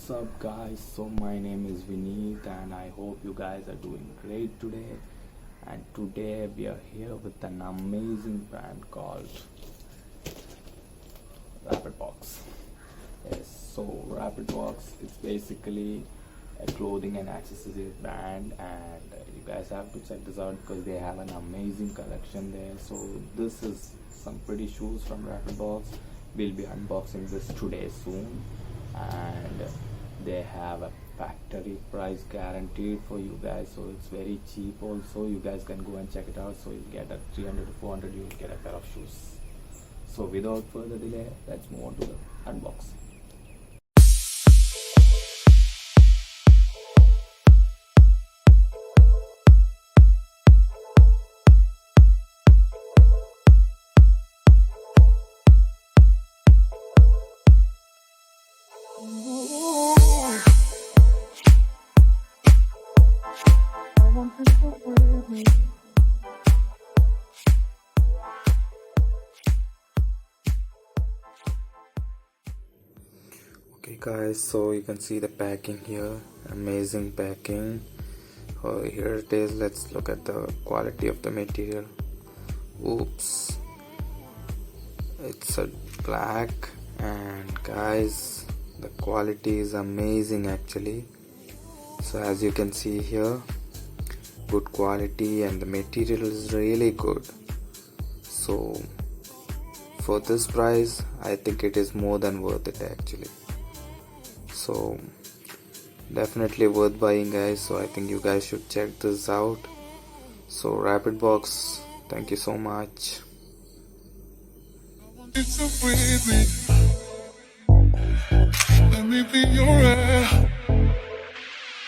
What's up guys, so my name is Vineet and I hope you guys are doing great today. And today we are here with an amazing brand called Box. Yes, so Box, it's basically a clothing and accessories brand, and you guys have to check this out because they have an amazing collection there. So this is some pretty shoes from Box. We'll be unboxing this today soon, and they have a factory price guaranteed for you guys, so it's very cheap also. You guys can go and check it out. So you get a 300 to 400, you'll get a pair of shoes. So without further delay, let's move on to the unboxing. Okay guys, so you can see the packing here, amazing packing. Here it is. Let's look at the quality of the material. Oops, it's a black, and guys, the quality is amazing actually. So as you can see here, good quality, and the material is really good. So for this price, I think it is more than worth it actually. So definitely worth buying guys. So I think you guys should check this out. So Box, thank you so much. Let me be your air.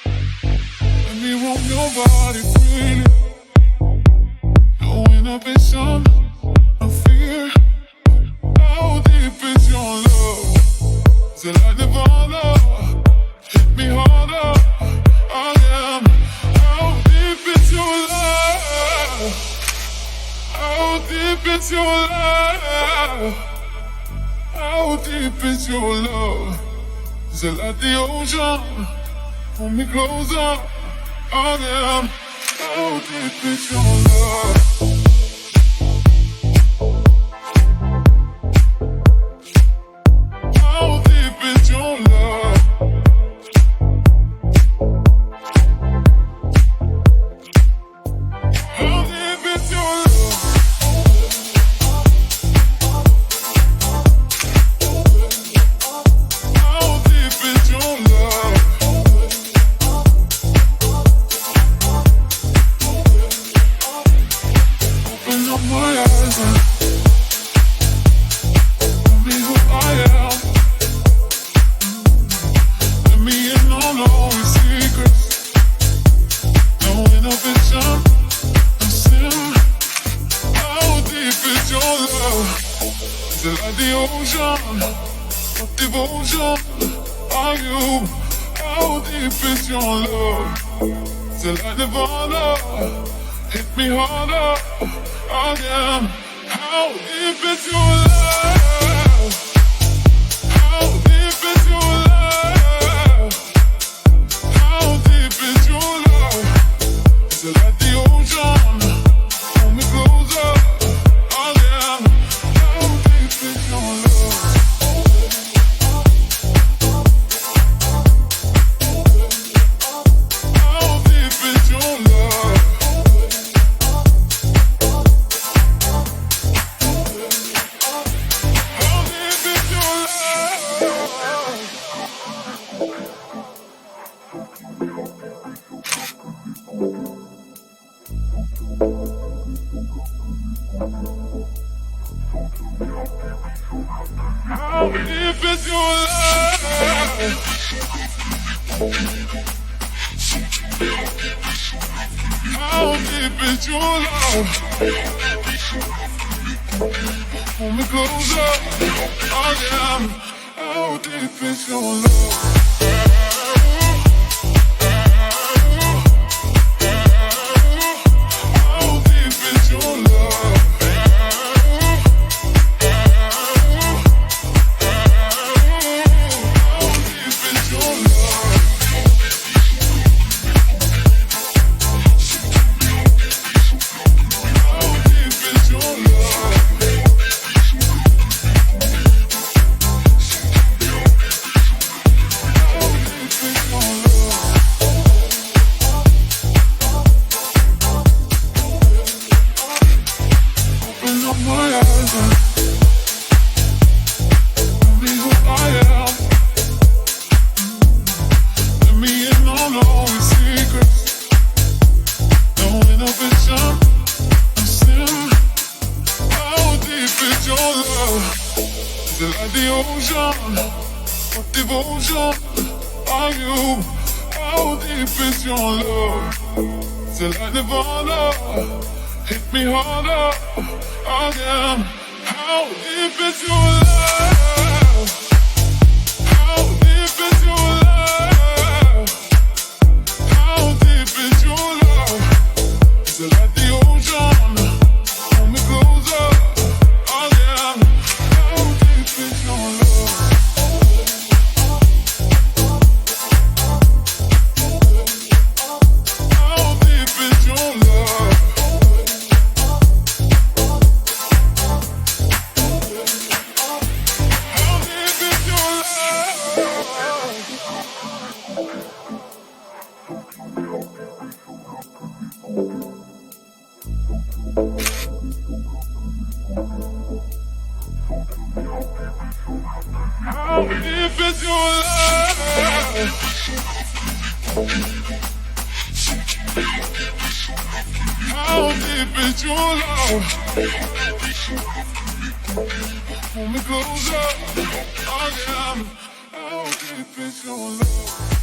Let me warm your body freely. No inhibition, no fear. How deep is your love? Is it like Nirvana? Hit me harder. I am. How deep is your love? How deep is your love? How deep is your love? Is it like the ocean? Pull me closer. I am. How deep is your love? Is it like the ocean of devotion? Are you? How deep is your love? Is it like Nirvana? Hit me harder. I am. How deep is your love? How deep is your love? How deep is your love? Is it like the ocean? Pull me closer. How deep is your love? How deep is your love? Pull me closer. I am. How deep is your love? Your ocean? What devotion are you? How deep is your love? Till like Nirvana, hit me harder again. How deep is your love? How deep is your love? How deep is your love? Till like the ocean, hold me closer again. How deep is your love? How deep is your love? How deep is your love? Hold me closer again. How deep is your love?